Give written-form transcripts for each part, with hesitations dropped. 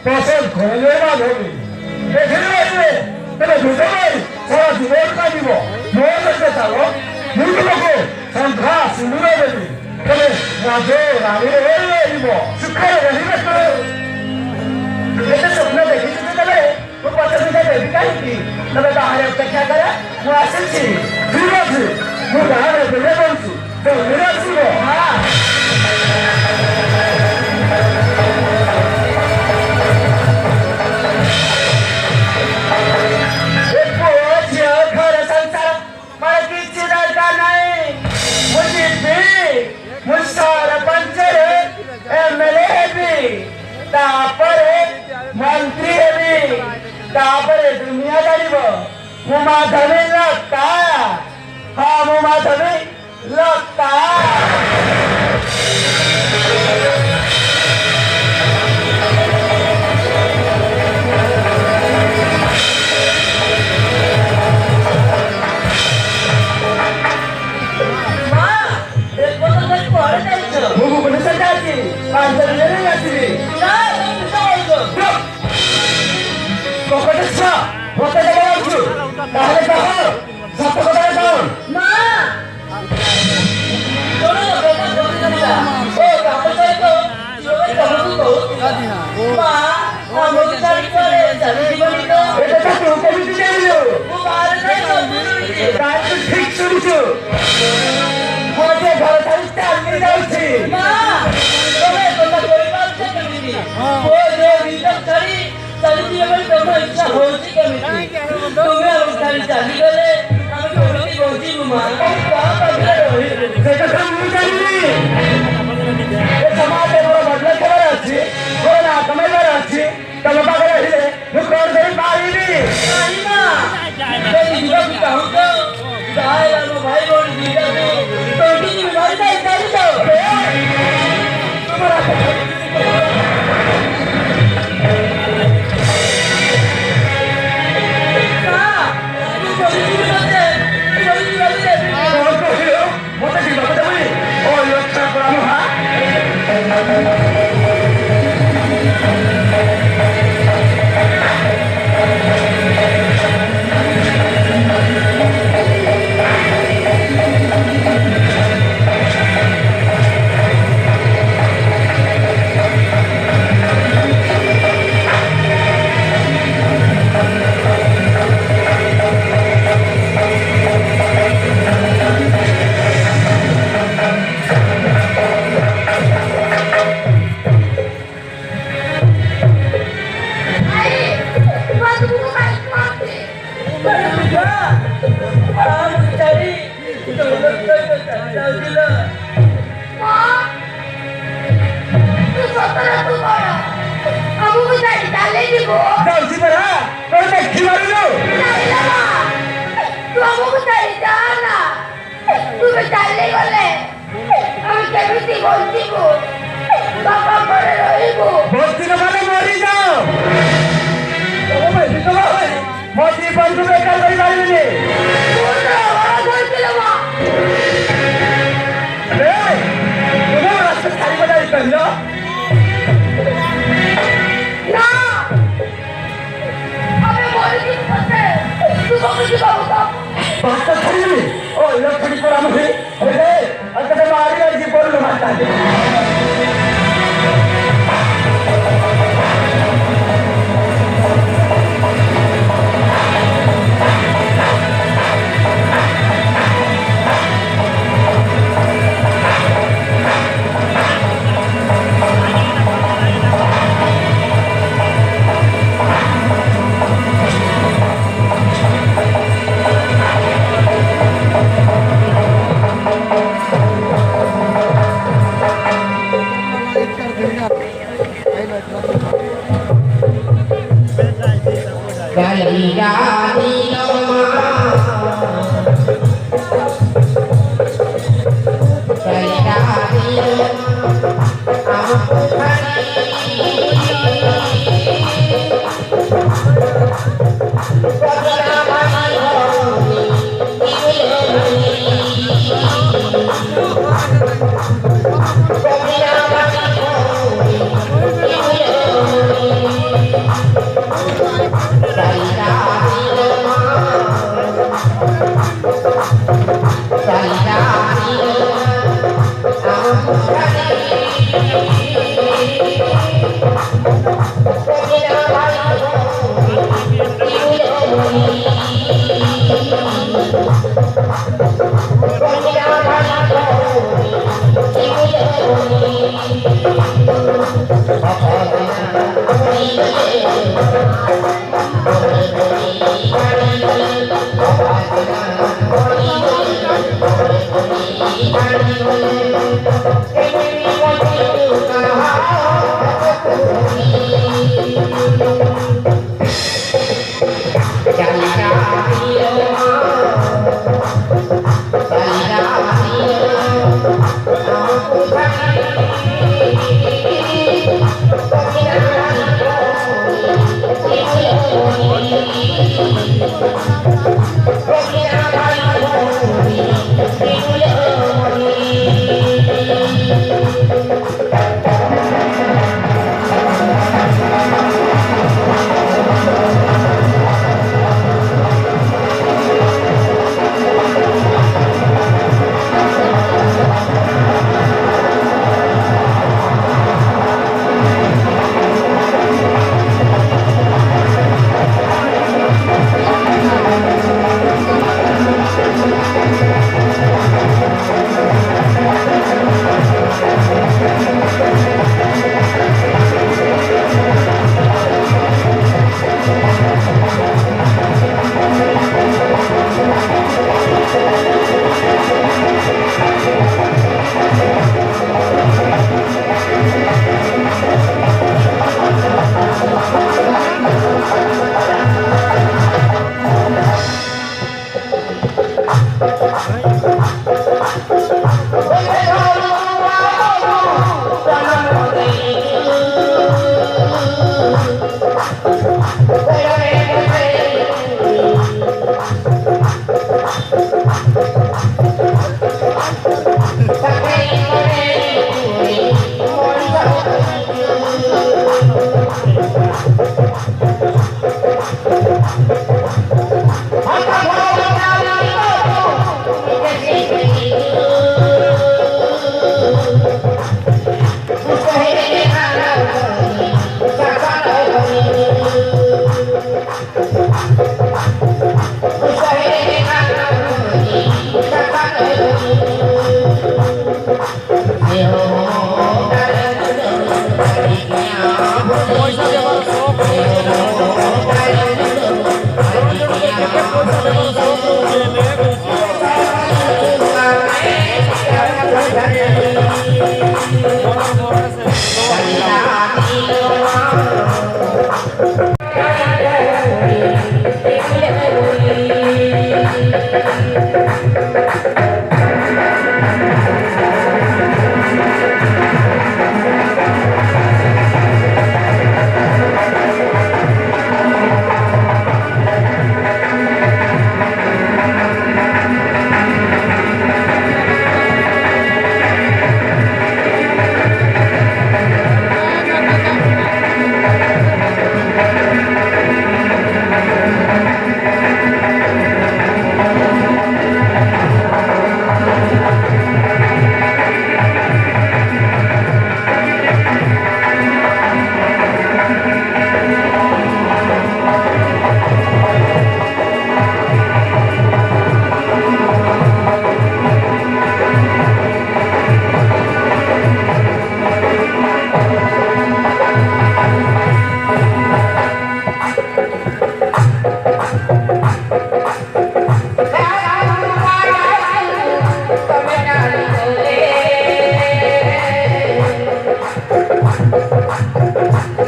ফসল খরচের বাদ হবে এখানে আসলে তবে দুজনেই সারা জীবন কাটিব মন করতে চালো মূল লোক সংখ্যা সিন্দুরে দেবি তবে রাজে রানীর হয়ে যাইব সুখের রহিবে তো এটা স্বপ্ন দেখিছি তবে ମୁଁ ପଚାଶ ଦେବି କାହିଁକି ତମେ ବାହାରେ ଅପେକ୍ଷା କର ମୁଁ ଆସିଛି ଠିକ ଅଛି ମୁଁ ବାହାରେ ବେଲେ କରୁଛି ଜଲ୍ଦିରେ ଆସିବ ପୁଅ ଝିଅ ଘର ସଂସାର ମୋର କିଛି ଦରକାର ନାହିଁ ମୁଁ ଯିବି ମୁଁ ସରପଞ୍ଚରେ MLA ହେବି ତାପରେ ମନ୍ତ୍ରୀ ହେବି तापरे दुनिया जानिब मु माधवी लगता हाँ मु माधवी लगता मु भुवनेश्वर जाछि 5 दिन रे आसीबी Pokoknya hotel yang bagus, tahan tahan, satu kota tahun. Ma, kalau oh kamu itu, coba kamu tuh, ma, kamu cari cari gimana itu? Itu satu, kamu itu jadi. Bukan itu, kamu fix itu. Hotel kalau tadi tak tahu ma, coba kita berikan cek ini. Oh, dia bisa cari. ଚାଲିଛି ବୋଲି ତମ ଇଚ୍ଛା ହଉଛି କେମିତି ତୁମେ ଚାଲି ଚାଲିଗଲେ ଆମେ କେମିତି ବଞ୍ଚିବୁ ମା କାହା ପାଖରେ ରହିବୁ ସେ କଥା ମୁଁ ଜାଣିନି ଏ ସମାଜରେ ମୋର ବଦଳ ଖବର ଅଛି ମୋର ନା କମେଇବାର ଅଛି ତମ ପାଖରେ ରହିଲେ ମୁଁ କଣ କରିପାରିବି ନାଇଁ ମା ଯଦି ଯିବାକୁ ଚାହୁଁଛ ତାହେଲେ ଆମ ଭାଇ ଭଉଣୀ ଦୁଇଟାକୁ ତୋଠି ମାରିଯାଇ ଚାଲିଛ ତୁମର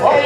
Hoy